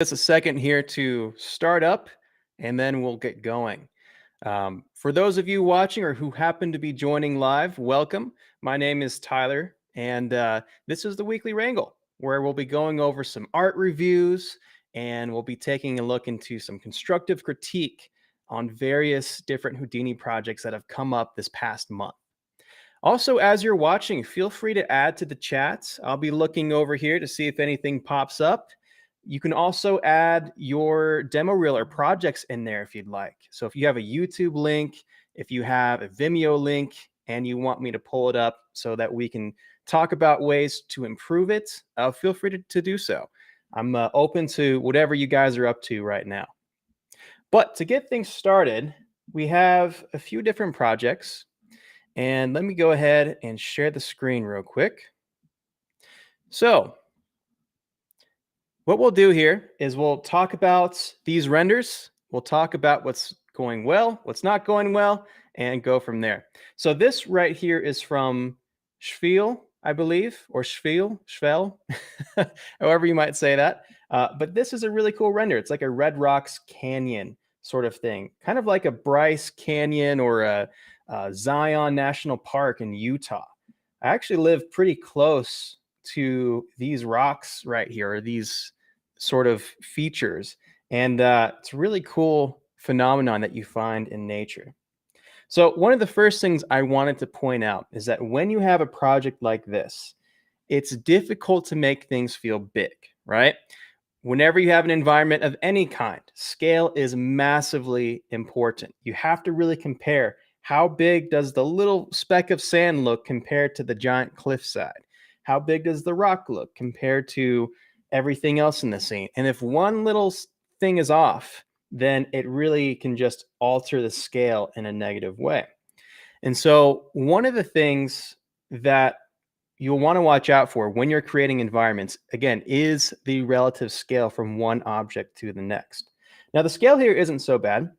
Just a second here to start up, and then we'll get going. For those of you watching or who happen to be joining live, welcome. My name is Tyler, and this is the Weekly Wrangle, where we'll be going over some art reviews and we'll be taking a look into some constructive critique on various different Houdini projects that have come up this past month. Also, as you're watching, feel free to add to the chats. I'll be looking over here to see if anything pops up. You can also add your demo reel or projects in there if you'd like. So if you have a YouTube link, if you have a Vimeo link, and you want me to pull it up so that we can talk about ways to improve it, feel free to do so. I'm open to whatever you guys are up to right now. But to get things started, we have a few different projects. And let me go ahead and share the screen real quick. So what we'll do here is we'll talk about these renders. We'll talk about what's going well, what's not going well, and go from there. So this right here is from Schvel, I believe, or Schvel, however you might say that. But this is a really cool render. It's like a Red Rocks Canyon sort of thing, kind of like a Bryce Canyon or a Zion National Park in Utah. I actually live pretty close to these rocks right here, or these sort of features. And it's a really cool phenomenon that you find in nature. So one of the first things I wanted to point out is that when you have a project like this, it's difficult to make things feel big, right? Whenever you have an environment of any kind, scale is massively important. You have to really compare how big does the little speck of sand look compared to the giant cliffside? How big does the rock look compared to everything else in the scene? And if one little thing is off, then it really can just alter the scale in a negative way. And so one of the things that you'll want to watch out for when you're creating environments, again, is the relative scale from one object to the next. Now, the scale here isn't so bad,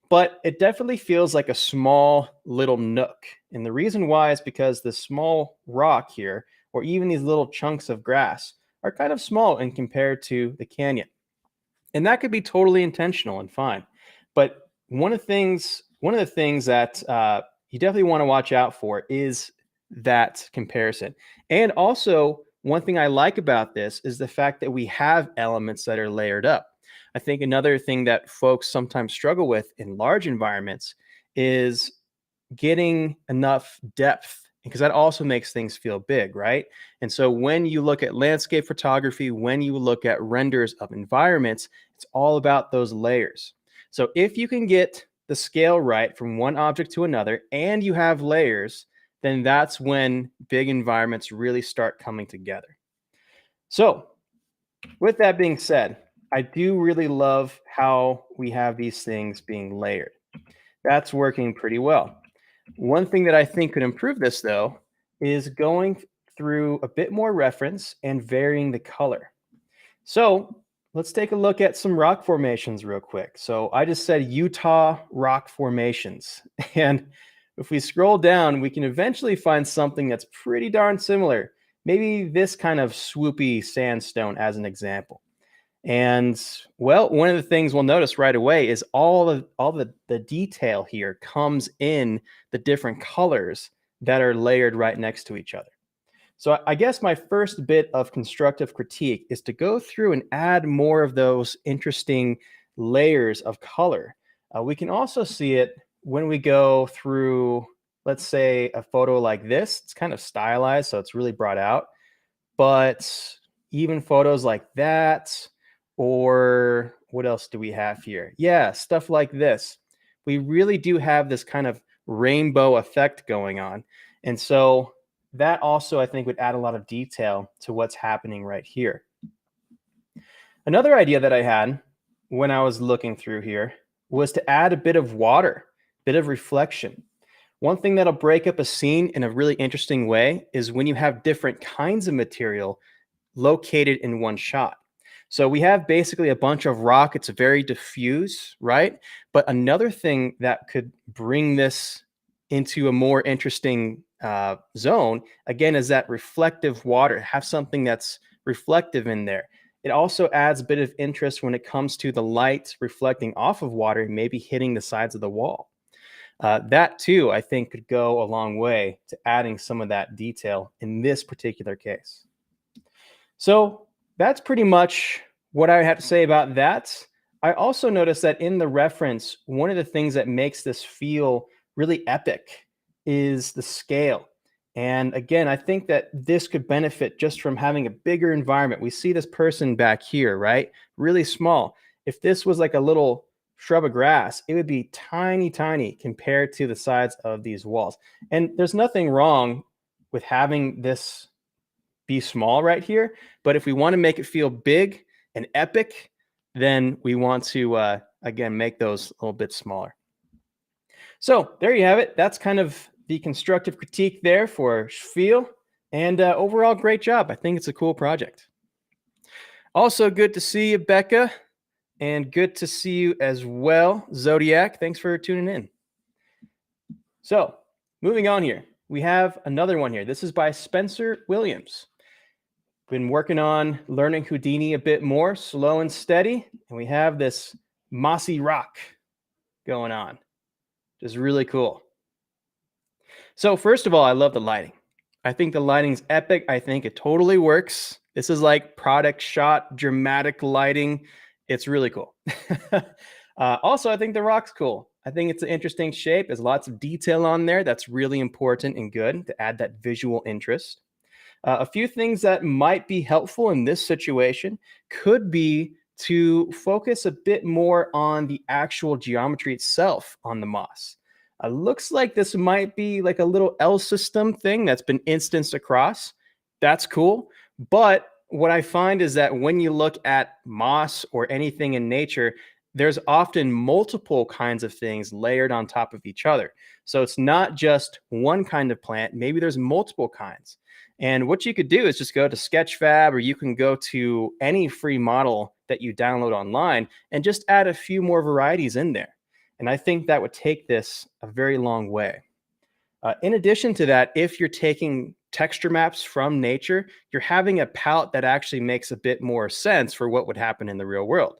but it definitely feels like a small little nook. And the reason why is because the small rock here, or even these little chunks of grass, are kind of small in compared to the canyon. And that could be totally intentional and fine. But one of the things that you definitely want to watch out for is that comparison. And also, one thing I like about this is the fact that we have elements that are layered up. I think another thing that folks sometimes struggle with in large environments is getting enough depth, because that also makes things feel big, right? And so when you look at landscape photography, when you look at renders of environments, it's all about those layers. So if you can get the scale right from one object to another and you have layers, then that's when big environments really start coming together. So with that being said, I do really love how we have these things being layered. That's working pretty well. One thing that I think could improve this, though, is going through a bit more reference and varying the color. So let's take a look at some rock formations real quick. So I just said Utah rock formations. And if we scroll down, we can eventually find something that's pretty darn similar. Maybe this kind of swoopy sandstone as an example. And well, one of the things we'll notice right away is all the detail here comes in the different colors that are layered right next to each other. So I guess my first bit of constructive critique is to go through and add more of those interesting layers of color. We can also see it when we go through, let's say, a photo like this. It's kind of stylized, so it's really brought out. But even photos like that, or what else do we have here? Yeah, stuff like this. We really do have this kind of rainbow effect going on. And so that also, I think, would add a lot of detail to what's happening right here. Another idea that I had when I was looking through here was to add a bit of water, a bit of reflection. One thing that'll break up a scene in a really interesting way is when you have different kinds of material located in one shot. So we have basically a bunch of rock. It's very diffuse, right? But another thing that could bring this into a more interesting zone, again, is that reflective water. Have something that's reflective in there. It also adds a bit of interest when it comes to the light reflecting off of water, maybe hitting the sides of the wall. That too, I think, could go a long way to adding some of that detail in this particular case. So that's pretty much what I have to say about that. I also noticed that in the reference, one of the things that makes this feel really epic is the scale. And again, I think that this could benefit just from having a bigger environment. We see this person back here, right? Really small. If this was like a little shrub of grass, it would be tiny, tiny compared to the sides of these walls. And there's nothing wrong with having this be small right here. But if we want to make it feel big and epic, then we want to, again, make those a little bit smaller. So there you have it. That's kind of the constructive critique there for Spiel. And overall, great job. I think it's a cool project. Also, good to see you, Becca. And good to see you as well, Zodiac. Thanks for tuning in. So moving on here, we have another one here. This is by Spencer Williams. Been working on learning Houdini a bit more, slow and steady. And we have this mossy rock going on. Just really cool. So first of all, I love the lighting. I think the lighting's epic. I think it totally works. This is like product shot, dramatic lighting. It's really cool. Also, I think the rock's cool. I think it's an interesting shape. There's lots of detail on there. That's really important and good to add that visual interest. A few things that might be helpful in this situation could be to focus a bit more on the actual geometry itself on the moss. Looks like this might be like a little L system thing that's been instanced across. That's cool. But what I find is that when you look at moss or anything in nature, there's often multiple kinds of things layered on top of each other. So it's not just one kind of plant. Maybe there's multiple kinds. And what you could do is just go to Sketchfab, or you can go to any free model that you download online and just add a few more varieties in there. And I think that would take this a very long way. In addition to that, if you're taking texture maps from nature, you're having a palette that actually makes a bit more sense for what would happen in the real world.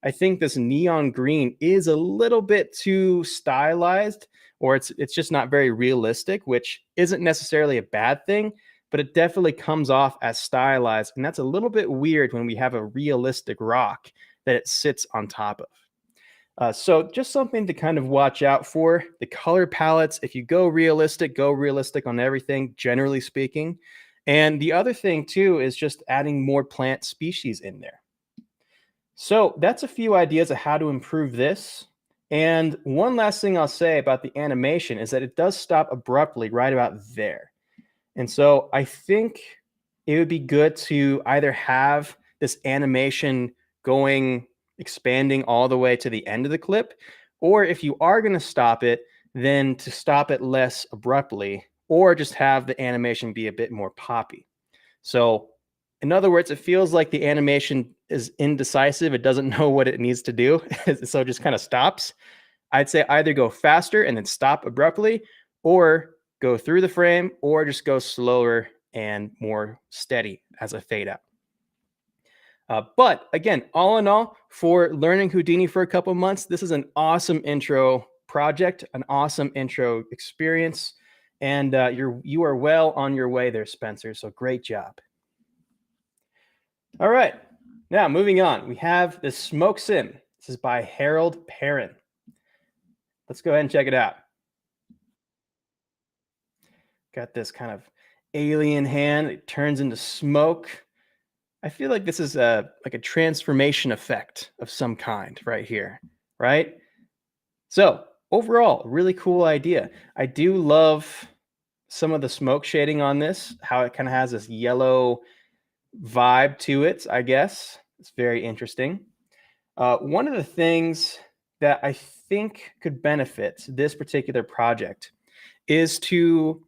I think this neon green is a little bit too stylized, or it's just not very realistic, which isn't necessarily a bad thing, but it definitely comes off as stylized. And that's a little bit weird when we have a realistic rock that it sits on top of. So just something to kind of watch out for. The color palettes, if you go realistic on everything, generally speaking. And the other thing too is just adding more plant species in there. So that's a few ideas of how to improve this. And one last thing I'll say about the animation is that it does stop abruptly right about there. And so I think it would be good to either have this animation expanding all the way to the end of the clip, or if you are going to stop it, then to stop it less abruptly, or just have the animation be a bit more poppy. So in other words, it feels like the animation is indecisive. It doesn't know what it needs to do. So it just kind of stops. I'd say either go faster and then stop abruptly, or go through the frame, or just go slower and more steady as a fade out. But again, all in all, for learning Houdini for a couple months, this is an awesome intro project, an awesome intro experience, and you are well on your way there, Spencer. So great job. All right, now moving on, we have the Smoke Sim. This is by Harold Perrin. Let's go ahead and check it out. Got this kind of alien hand. It turns into smoke. I feel like this is like a transformation effect of some kind right here, right? So overall, really cool idea. I do love some of the smoke shading on this, how it kind of has this yellow vibe to it, I guess. It's very interesting. One of the things that I think could benefit this particular project is to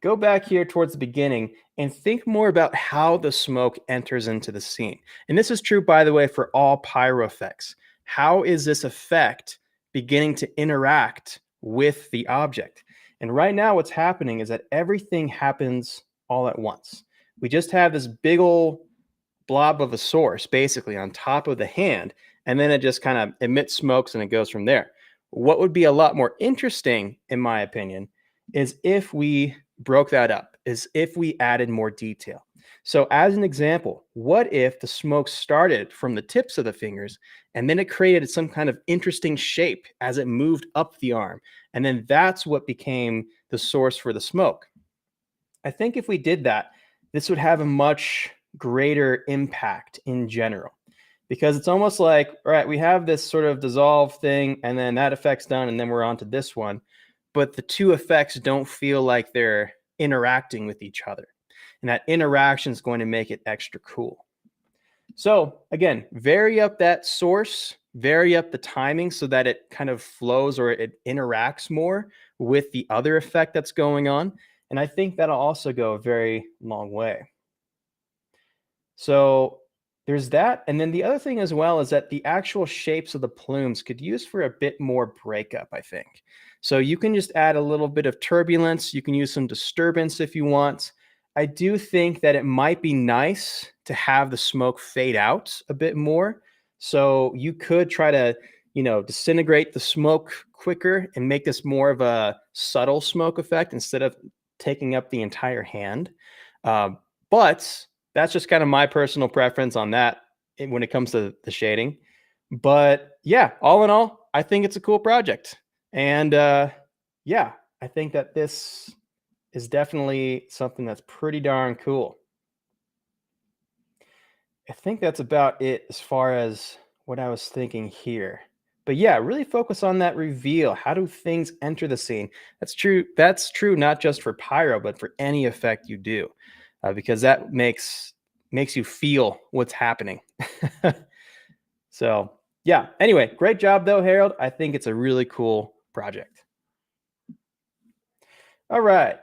go back here towards the beginning and think more about how the smoke enters into the scene. And this is true, by the way, for all pyro effects. How is this effect beginning to interact with the object? And right now what's happening is that everything happens all at once. We just have this big old blob of a source basically on top of the hand, and then it just kind of emits smokes and it goes from there. What would be a lot more interesting, in my opinion, is if we broke that up, is if we added more detail. So, as an example, what if the smoke started from the tips of the fingers and then it created some kind of interesting shape as it moved up the arm? And then that's what became the source for the smoke. I think if we did that, this would have a much greater impact in general because it's almost like, all right, we have this sort of dissolve thing and then that effect's done and then we're on to this one. But the two effects don't feel like they're interacting with each other. And that interaction is going to make it extra cool. So again, vary up that source, vary up the timing so that it kind of flows or it interacts more with the other effect that's going on. And I think that'll also go a very long way. So there's that. And then the other thing as well is that the actual shapes of the plumes could use for a bit more breakup, I think. So you can just add a little bit of turbulence. You can use some disturbance if you want. I do think that it might be nice to have the smoke fade out a bit more. So you could try to, disintegrate the smoke quicker and make this more of a subtle smoke effect instead of taking up the entire hand. But that's just kind of my personal preference on that when it comes to the shading. But yeah, all in all, I think it's a cool project. And yeah, I think that this is definitely something that's pretty darn cool. I think that's about it as far as what I was thinking here. But yeah, really focus on that reveal. How do things enter the scene? That's true. That's true not just for pyro, but for any effect you do, because that makes you feel what's happening. So yeah. Anyway, great job though, Harold. I think it's a really cool project. All right,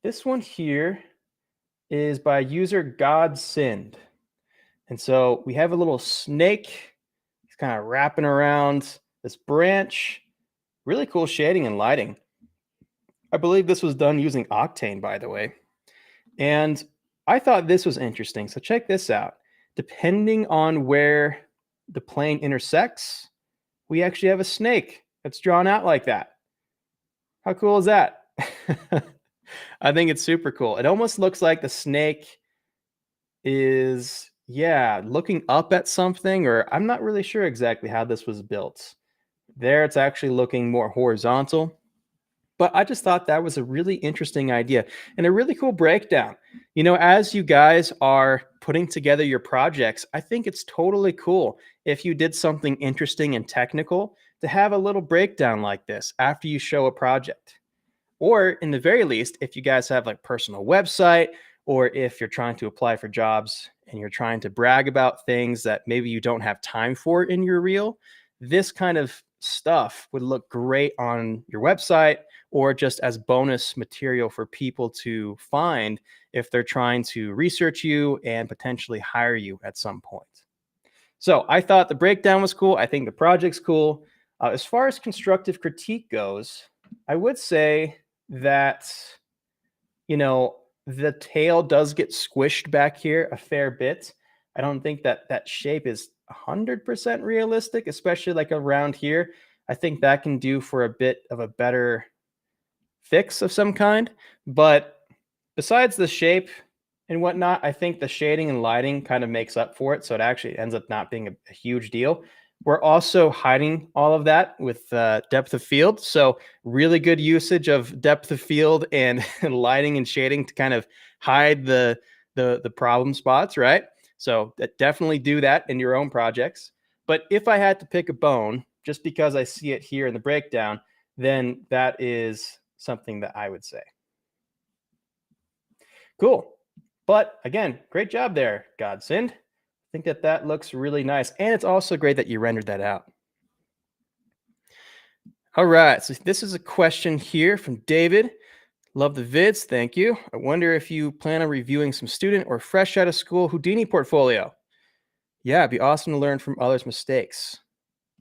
this one here is by user Godsind. And so we have a little snake. He's kind of wrapping around this branch. Really cool shading and lighting. I believe this was done using Octane, by the way. And I thought this was interesting. So check this out. Depending on where the plane intersects, we actually have a snake that's drawn out like that. How cool is that? I think it's super cool. It almost looks like the snake is, yeah, looking up at something, or I'm not really sure exactly how this was built. There, it's actually looking more horizontal. But I just thought that was a really interesting idea and a really cool breakdown. As you guys are putting together your projects, I think it's totally cool if you did something interesting and technical to have a little breakdown like this after you show a project. Or in the very least, if you guys have like personal website, or if you're trying to apply for jobs and you're trying to brag about things that maybe you don't have time for in your reel, this kind of stuff would look great on your website or just as bonus material for people to find if they're trying to research you and potentially hire you at some point. So I thought the breakdown was cool. I think the project's cool. As far as constructive critique goes, I would say that, the tail does get squished back here a fair bit. I don't think that shape is 100% realistic, especially like around here. I think that can do for a bit of a better fix of some kind. But besides the shape and whatnot, I think the shading and lighting kind of makes up for it. So it actually ends up not being a huge deal. We're also hiding all of that with depth of field. So really good usage of depth of field and lighting and shading to kind of hide the problem spots, right? So definitely do that in your own projects. But if I had to pick a bone, just because I see it here in the breakdown, then that is something that I would say. Cool. But again, great job there, Godsind. I think that looks really nice. And it's also great that you rendered that out. All right. So this is a question here from David. Love the vids. Thank you. I wonder if you plan on reviewing some student or fresh out of school Houdini portfolio. Yeah, it'd be awesome to learn from others' mistakes.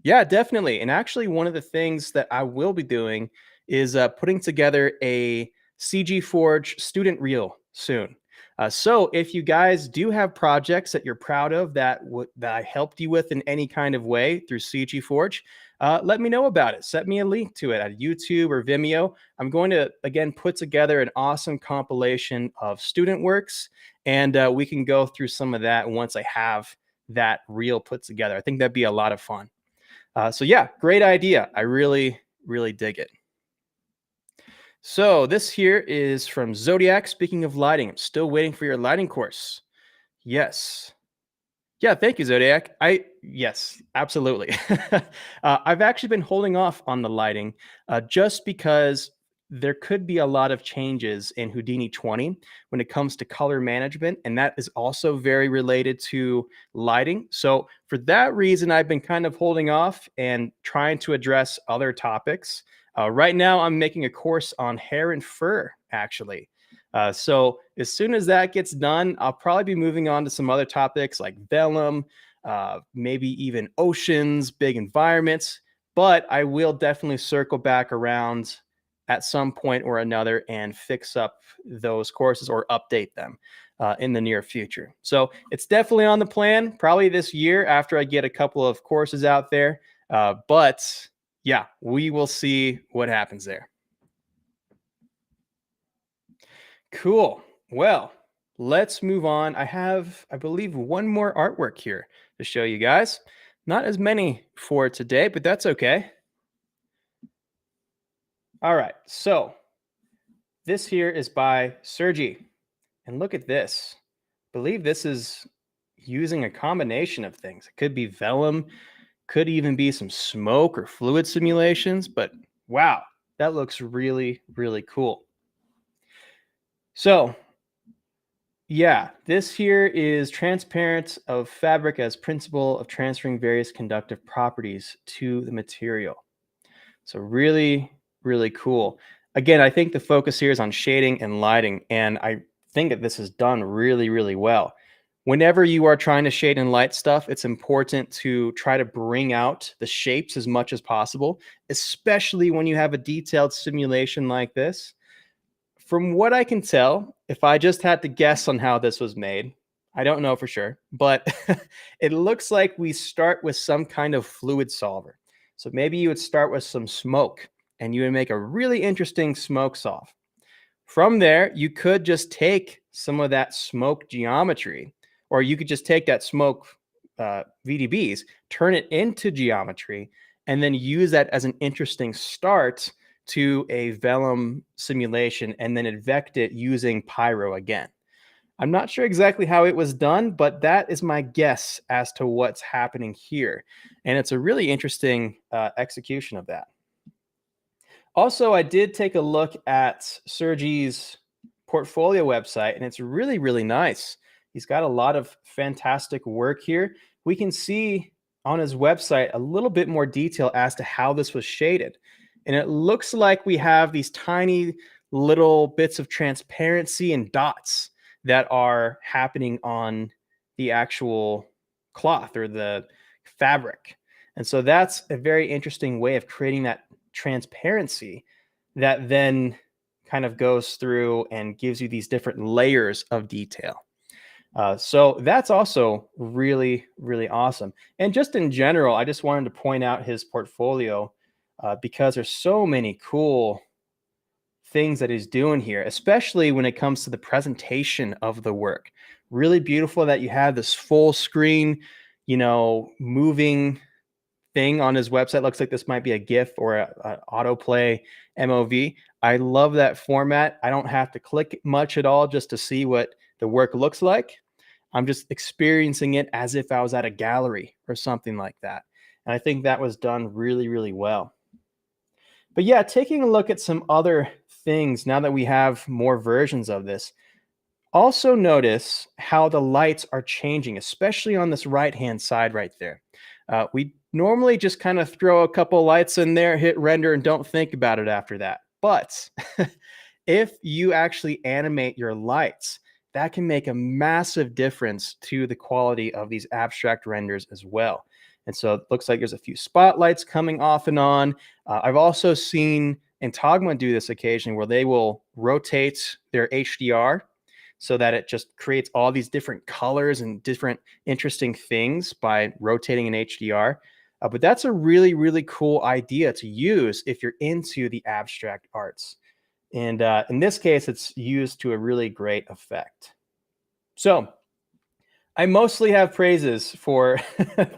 Yeah, definitely. And actually, one of the things that I will be doing is putting together a CG Forge student reel soon. So if you guys do have projects that you're proud of that I helped you with in any kind of way through CG Forge, let me know about it. Send me a link to it at YouTube or Vimeo. I'm going to, again, put together an awesome compilation of student works, and we can go through some of that once I have that reel put together. I think that'd be a lot of fun. So yeah, great idea. I really, really dig it. So this here is from Zodiac. Speaking of lighting, I'm still waiting for your lighting course. Yes. Yeah, thank you, Zodiac. Yes, absolutely. I've actually been holding off on the lighting just because there could be a lot of changes in Houdini 20 when it comes to color management, and that is also very related to lighting. So for that reason, I've been kind of holding off and trying to address other topics. Right now, I'm making a course on hair and fur, actually. So as soon as that gets done, I'll probably be moving on to some other topics like vellum, maybe even oceans, big environments. But I will definitely circle back around at some point or another and fix up those courses or update them in the near future. So it's definitely on the plan, probably this year after I get a couple of courses out there. But yeah, we will see what happens there. Cool. Well, let's move on. I have, I believe, one more artwork here to show you guys. Not as many for today, but that's okay. All right. So this here is by Sergi. And look at this. I believe this is using a combination of things. It could be vellum, could even be some smoke or fluid simulations, but wow, that looks really, really cool. So yeah, this here is transparent of fabric as principle of transferring various conductive properties to the material. So really, really cool. Again, I think the focus here is on shading and lighting, and I think that this is done really, really well. Whenever you are trying to shade and light stuff, it's important to try to bring out the shapes as much as possible, especially when you have a detailed simulation like this. From what I can tell, if I just had to guess on how this was made, I don't know for sure, but it looks like we start with some kind of fluid solver. So maybe you would start with some smoke and you would make a really interesting smoke solve. From there, you could just take some of that smoke geometry, or you could just take that smoke VDBs, turn it into geometry, and then use that as an interesting start to a vellum simulation, and then advect it using Pyro again. I'm not sure exactly how it was done, but that is my guess as to what's happening here. And it's a really interesting execution of that. Also, I did take a look at Sergi's portfolio website, and it's really, really nice. He's got a lot of fantastic work here. We can see on his website a little bit more detail as to how this was shaded. And it looks like we have these tiny little bits of transparency and dots that are happening on the actual cloth or the fabric. And so that's a very interesting way of creating that transparency that then kind of goes through and gives you these different layers of detail. So that's also really, really awesome. And just in general, I just wanted to point out his portfolio because there's so many cool things that he's doing here, especially when it comes to the presentation of the work. Really beautiful that you have this full screen, moving thing on his website. Looks like this might be a GIF or a autoplay MOV. I love that format. I don't have to click much at all just to see what the work looks like. I'm just experiencing it as if I was at a gallery or something like that. And I think that was done really, really well. But yeah, taking a look at some other things now that we have more versions of this, also notice how the lights are changing, especially on this right-hand side right there. We normally just kind of throw a couple lights in there, hit render, and don't think about it after that. But if you actually animate your lights, that can make a massive difference to the quality of these abstract renders as well. And so it looks like there's a few spotlights coming off and on. I've also seen Intagma do this occasionally where they will rotate their HDR so that it just creates all these different colors and different interesting things by rotating in HDR. But that's a really, really cool idea to use if you're into the abstract arts. And in this case, it's used to a really great effect. So I mostly have praises for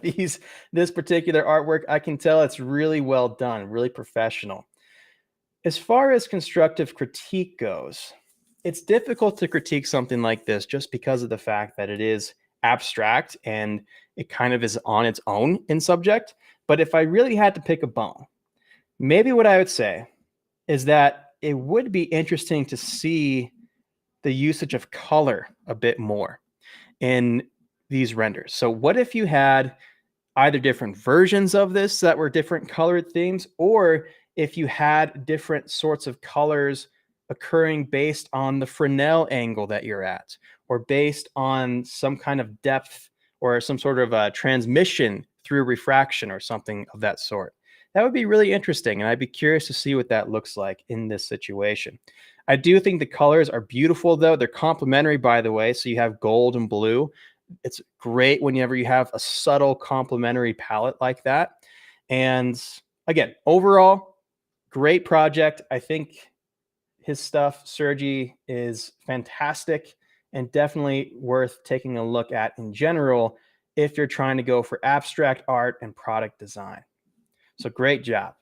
this particular artwork. I can tell it's really well done, really professional. As far as constructive critique goes, it's difficult to critique something like this just because of the fact that it is abstract and it kind of is on its own in subject. But if I really had to pick a bone, maybe what I would say is that it would be interesting to see the usage of color a bit more in these renders. So what if you had either different versions of this that were different colored themes, or if you had different sorts of colors occurring based on the Fresnel angle that you're at, or based on some kind of depth or some sort of a transmission through refraction or something of that sort. That would be really interesting, and I'd be curious to see what that looks like in this situation. I do think the colors are beautiful, though. They're complementary, by the way. So you have gold and blue. It's great whenever you have a subtle complementary palette like that. And again, overall, great project. I think his stuff, Sergi, is fantastic and definitely worth taking a look at in general if you're trying to go for abstract art and product design. So great job.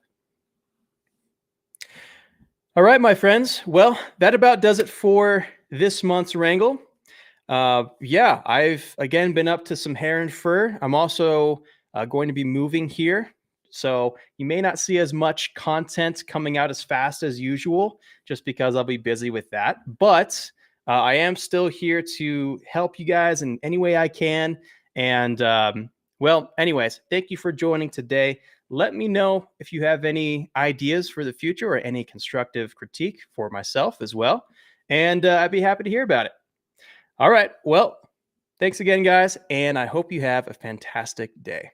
All right, my friends. Well, that about does it for this month's Wrangle. Yeah, I've again been up to some hair and fur. I'm also going to be moving here. So you may not see as much content coming out as fast as usual, just because I'll be busy with that. But I am still here to help you guys in any way I can. And well, anyways, thank you for joining today. Let me know if you have any ideas for the future or any constructive critique for myself as well. And I'd be happy to hear about it. All right. Well, thanks again, guys. And I hope you have a fantastic day.